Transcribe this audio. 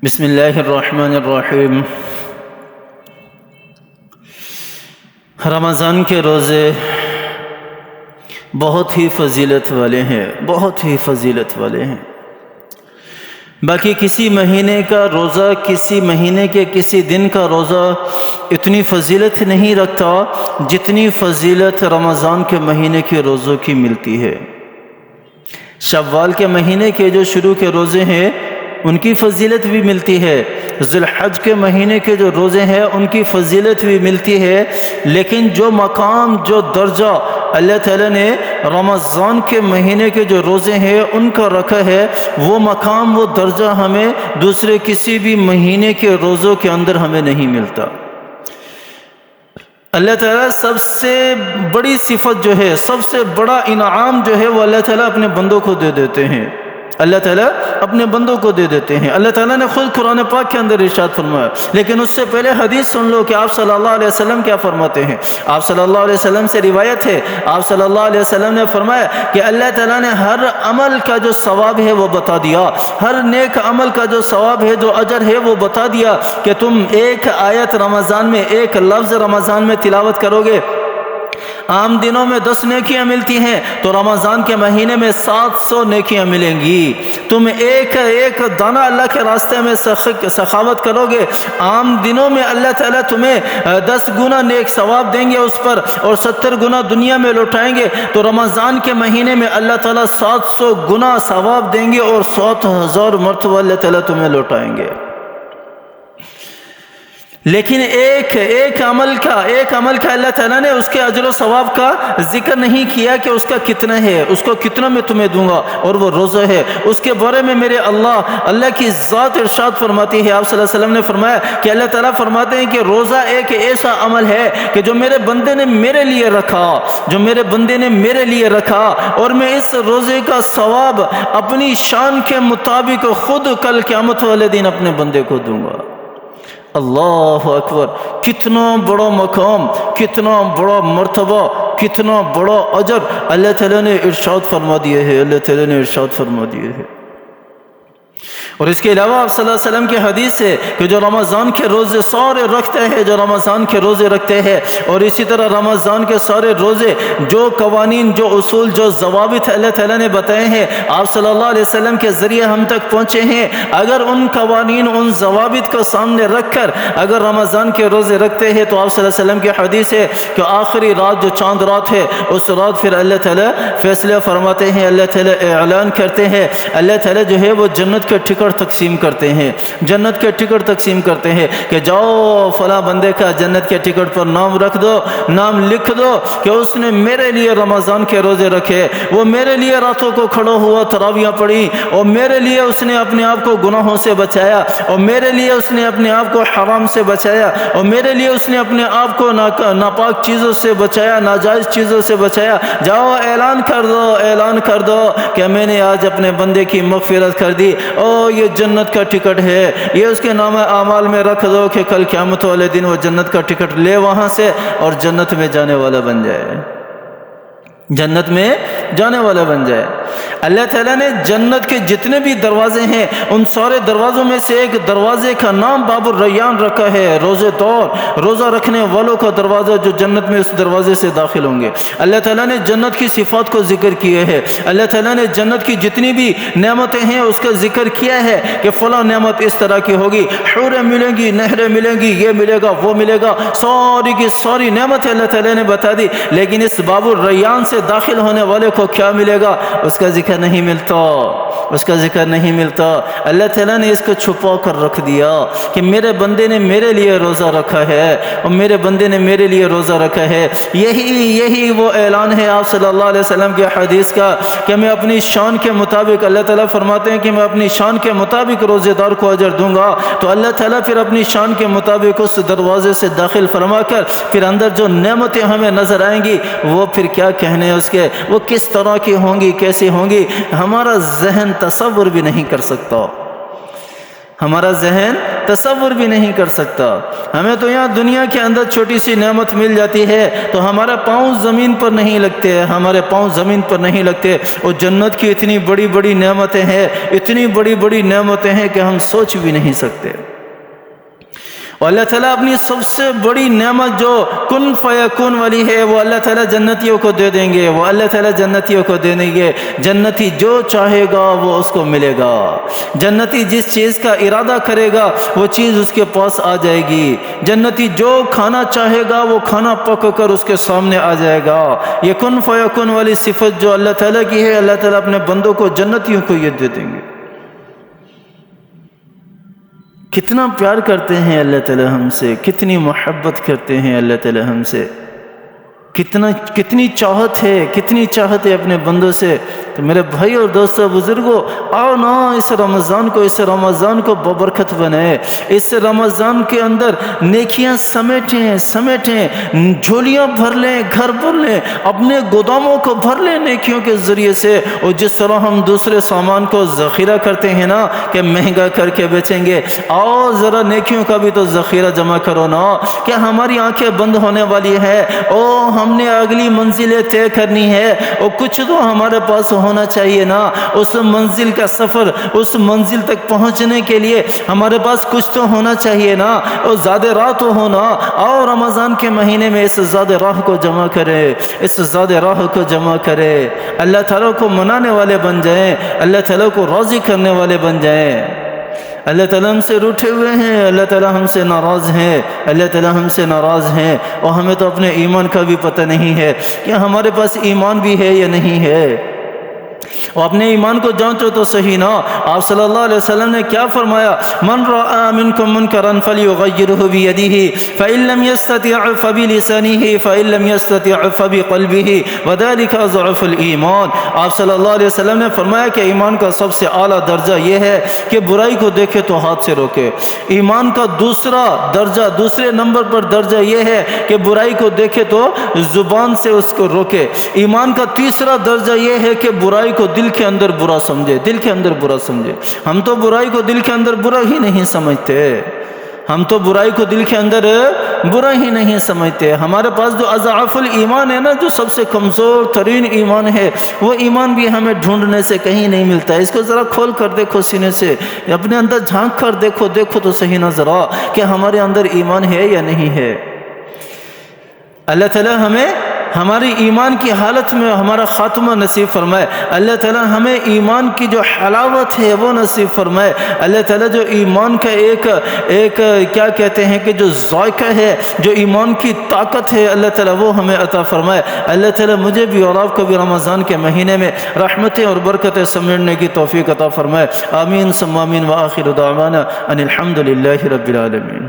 بسم اللہ الرحمن الرحیم۔ رمضان کے روزے بہت ہی فضیلت والے ہیں، بہت ہی فضیلت والے ہیں۔ باقی کسی مہینے کا روزہ، کسی مہینے کے کسی دن کا روزہ اتنی فضیلت نہیں رکھتا جتنی فضیلت رمضان کے مہینے کے روزوں کی ملتی ہے۔ شوال کے مہینے کے جو شروع کے روزے ہیں ان کی فضیلت بھی ملتی ہے، ذی الحج کے مہینے کے جو روزے ہیں ان کی فضیلت بھی ملتی ہے، لیکن جو مقام، جو درجہ اللہ تعالیٰ نے رمضان کے مہینے کے جو روزے ہیں ان کا رکھا ہے، وہ مقام، وہ درجہ ہمیں دوسرے کسی بھی مہینے کے روزوں کے اندر ہمیں نہیں ملتا۔ اللہ تعالیٰ سب سے بڑی صفت جو ہے، سب سے بڑا انعام جو ہے وہ اللہ تعالیٰ اپنے بندوں کو دے دیتے ہیں، اللہ تعالیٰ اپنے بندوں کو دے دیتے ہیں۔ اللہ تعالیٰ نے خود قرآن پاک کے اندر ارشاد فرمایا، لیکن اس سے پہلے حدیث سن لو کہ آپ صلی اللہ علیہ وسلم کیا فرماتے ہیں۔ آپ صلی اللہ علیہ وسلم سے روایت ہے، آپ صلی اللہ علیہ وسلم نے فرمایا کہ اللہ تعالیٰ نے ہر عمل کا جو ثواب ہے وہ بتا دیا، ہر نیک عمل کا جو ثواب ہے، جو اجر ہے وہ بتا دیا کہ تم ایک آیت رمضان میں، ایک لفظ رمضان میں تلاوت کرو گے، عام دنوں میں 10 نیکیاں ملتی ہیں تو رمضان کے مہینے میں 700 نیکیاں ملیں گی۔ تم ایک دانہ اللہ کے راستے میں سخاوت کرو گے، عام دنوں میں اللہ تعالیٰ تمہیں 10 گنا نیک ثواب دیں گے اس پر، اور 70 گنا دنیا میں لوٹائیں گے، تو رمضان کے مہینے میں اللہ تعالیٰ 700 گنا ثواب دیں گے اور 7,000 مرتبہ اللہ تعالیٰ تمہیں لوٹائیں گے۔ لیکن ایک عمل کا اللہ تعالیٰ نے اس کے اجر و ثواب کا ذکر نہیں کیا کہ اس کا کتنا ہے، اس کو کتنا میں تمہیں دوں گا، اور وہ روزہ ہے۔ اس کے بارے میں میرے اللہ کی ذات ارشاد فرماتی ہے، آپ صلی اللہ علیہ وسلم نے فرمایا کہ اللہ تعالیٰ فرماتے ہیں کہ روزہ ایک ایسا عمل ہے کہ جو میرے بندے نے میرے لیے رکھا، جو میرے بندے نے میرے لیے رکھا، اور میں اس روزے کا ثواب اپنی شان کے مطابق خود کل قیامت والے دن اپنے بندے کو دوں گا۔ اللہ اکبر! کتنا بڑا مقام، کتنا بڑا مرتبہ، کتنا بڑا اجر اللہ تعالیٰ نے ارشاد فرما دیے ہے، اللہ تعالیٰ نے ارشاد فرما دیے ہے۔ اور اس کے علاوہ آپ صلی اللہ علیہ وسلم کی حدیث ہے کہ جو رمضان کے روزے سارے رکھتے ہیں، جو رمضان کے روزے رکھتے ہیں، اور اسی طرح رمضان کے سارے روزے، جو قوانین، جو اصول، جو ضوابط اللہ تعالیٰ نے بتائے ہیں، آپ صلی اللہ علیہ وسلم کے ذریعے ہم تک پہنچے ہیں، اگر ان قوانین، ان ضوابط کو سامنے رکھ کر اگر رمضان کے روزے رکھتے ہیں تو آپ صلی اللہ علیہ وسلم کی حدیث ہے کہ آخری رات جو چاند رات ہے، اس رات پھر اللہ تعالیٰ فیصلہ فرماتے ہیں، اللہ تعالیٰ اعلان کرتے ہیں، اللہ تعالیٰ جو ہے وہ جنت کے ٹکٹ تقسیم کرتے ہیں، جنت کے ٹکٹ تقسیم کرتے ہیں کہ جاؤ فلاں بندے کا جنت کے ٹکٹ پر نام رکھ دو، نام لکھ دو کہ اس نے میرے لیے رمضان کے روزے رکھے، وہ میرے لیے راتوں کو کھڑا ہوا تراویحیں پڑھی، اور میرے لیے اس نے اپنے آپ کو گناہوں سے بچایا، اور میرے لیے اس نے اپنے آپ کو حرام سے بچایا، اور میرے لیے اس نے اپنے آپ کو ناپاک چیزوں سے بچایا، ناجائز چیزوں سے بچایا۔ جاؤ اعلان کر دو، اعلان کر دو کہ میں نے آج اپنے بندے کی مغفرت کر دی، اور یہ جنت کا ٹکٹ ہے، یہ اس کے نام اعمال میں رکھ دو کہ کل قیامت والے دن وہ جنت کا ٹکٹ لے وہاں سے اور جنت میں جانے والا بن جائے، جنت میں جانے والا بن جائے۔ اللہ تعالیٰ نے جنت کے جتنے بھی دروازے ہیں ان سارے دروازوں میں سے ایک دروازے کا نام باب الریان رکھا ہے، روزے دور، روزہ رکھنے والوں کا دروازہ، جو جنت میں اس دروازے سے داخل ہوں گے۔ اللہ تعالیٰ نے جنت کی صفات کو ذکر کیے ہے، اللہ تعالیٰ نے جنت کی جتنی بھی نعمتیں ہیں اس کا ذکر کیا ہے کہ فلاں نعمت اس طرح کی ہوگی، حوریں ملیں گی، نہریں ملیں گی، یہ ملے گا، وہ ملے گا، ساری کی ساری نعمتیں اللہ تعالیٰ نے بتا دی، لیکن اس باب الریان سے داخل ہونے والے کو کیا ملے گا اس کا ذکر نہیں ملتا، اس کا ذکر نہیں ملتا۔ اللہ تعالیٰ نے اس کو چھپا کر رکھ دیا کہ میرے بندے نے میرے لیے روزہ رکھا ہے، اور میرے بندے نے میرے لیے روزہ رکھا ہے۔ یہی وہ اعلان ہے آپ صلی اللہ علیہ وسلم کی حدیث کا کہ میں اپنی شان کے مطابق، اللہ تعالیٰ فرماتے ہیں کہ میں اپنی شان کے مطابق روزے دار کو اجر دوں گا، تو اللہ تعالیٰ پھر اپنی شان کے مطابق اس دروازے سے داخل فرما کر پھر اندر جو نعمتیں ہمیں نظر آئیں گی وہ پھر کیا کہنے اس کے، وہ کس طرح کی ہوں گی، کیسی ہوں گی، ہمارا ذہن تصور بھی نہیں کر سکتا۔ ہمارا ذہن تصور بھی نہیں کر سکتا. ہمیں تو یہاں دنیا کے اندر چھوٹی سی نعمت مل جاتی ہے تو ہمارا پاؤں زمین پر نہیں لگتے، ہمارے پاؤں زمین پر نہیں لگتے. اور جنت کی اتنی بڑی بڑی نعمتیں ہیں، اتنی بڑی بڑی نعمتیں ہیں کہ ہم سوچ بھی نہیں سکتے. اور اللہ تعالیٰ اپنی سب سے بڑی نعمت جو کن فیکون والی ہے وہ اللہ تعالیٰ جنتیوں کو دے دیں گے، وہ اللہ تعالیٰ جنتیوں کو دے دیں گے. جنتی جو چاہے گا وہ اس کو ملے گا. جنتی جس چیز کا ارادہ کرے گا وہ چیز اس کے پاس آ جائے گی. جنتی جو کھانا چاہے گا وہ کھانا پک کر اس کے سامنے آ جائے گا. یہ کن فیکون والی صفت جو اللہ تعالیٰ کی ہے، اللہ تعالیٰ اپنے بندوں کو، جنتیوں کو یہ دے دیں گے. کتنا پیار کرتے ہیں اللہ تعالیٰ ہم سے، کتنی محبت کرتے ہیں اللہ تعالیٰ ہم سے، کتنی چاہت ہے، کتنی چاہت ہے اپنے بندوں سے. تو میرے بھائی اور دوستو بزرگوں، آؤ نا اس رمضان کو ببرکت بنائے. اس رمضان کے اندر نیکیاں سمیٹیں، جھولیاں بھر لیں، گھر بھر لیں، اپنے گوداموں کو بھر لیں نیکیوں کے ذریعے سے. اور جس طرح ہم دوسرے سامان کو ذخیرہ کرتے ہیں نا کہ مہنگا کر کے بیچیں گے، آؤ ذرا نیکیوں کا بھی تو ذخیرہ جمع کرو نا. کہ ہماری آنکھیں بند ہونے والی ہے، ہم نے اگلی منزلیں طے کرنی ہے، اور کچھ تو ہمارے پاس ہونا چاہیے نا. اس منزل کا سفر، اس منزل تک پہنچنے کے لیے ہمارے پاس کچھ تو ہونا چاہیے نا. اور زیادہ راہ تو ہونا. اور رمضان کے مہینے میں اس زیادہ راہ کو جمع کرے، اس زیادہ راہ کو جمع کرے. اللہ تعالیٰ کو منانے والے بن جائیں، اللہ تعالیٰ کو راضی کرنے والے بن جائیں. اللہ تعالیٰ ہم سے روٹھے ہوئے ہیں، اللہ تعالیٰ ہم سے ناراض ہیں، اللہ تعالیٰ ہم سے ناراض ہیں. اور ہمیں تو اپنے ایمان کا بھی پتہ نہیں ہے کہ ہمارے پاس ایمان بھی ہے یا نہیں ہے. اور اپنے ایمان کو جانچو تو صحیح نا. آپ صلی اللہ علیہ وسلم نے کیا فرمایا؟ من رأى منكم منكرا فليغيره بيده فإن لم يستطع فبلسانه فإن لم يستطع فبقلبه وذلك ضعف الإيمان. آپ صلی اللہ علیہ وسلم نے فرمایا کہ ایمان کا سب سے اعلیٰ درجہ یہ ہے کہ برائی کو دیکھے تو ہاتھ سے روکے. ایمان کا دوسرا درجہ، دوسرے نمبر پر درجہ یہ ہے کہ برائی کو دیکھے تو زبان سے اس کو روکے. ایمان کا تیسرا درجہ یہ ہے کہ برائی کو دل کے اندر برا سمجھے، دل کے اندر برا سمجھے. ہم تو برائی کو دل کے اندر برا ہی نہیں سمجھتے، ہم تو برائی کو دل کے اندر برا ہی نہیں سمجھتے. ہمارے پاس جو اضعاف الایمان ہے نا، جو سب سے کمزور ترین ایمان ہے، وہ ایمان بھی ہمیں ڈھونڈنے سے کہیں نہیں ملتا. اس کو ذرا کھول کر دیکھو سینے سے، اپنے اندر جھانک کر دیکھو تو صحیح نہ ذرا کہ ہمارے اندر ایمان ہے یا نہیں ہے. اللہ تعالیٰ ہمیں ہماری ایمان کی حالت میں ہمارا خاتمہ نصیب فرمائے. اللہ تعالیٰ ہمیں ایمان کی جو حلاوت ہے وہ نصیب فرمائے. اللہ تعالیٰ جو ایمان کا ایک کیا کہتے ہیں کہ جو ذائقہ ہے، جو ایمان کی طاقت ہے، اللہ تعالیٰ وہ ہمیں عطا فرمائے. اللہ تعالیٰ مجھے بھی اور آپ کو بھی رمضان کے مہینے میں رحمتیں اور برکتیں سمیٹنے کی توفیق عطا فرمائے. آمین ثم آمین. وآخر دعوانا ان الحمد للہ رب العالمین.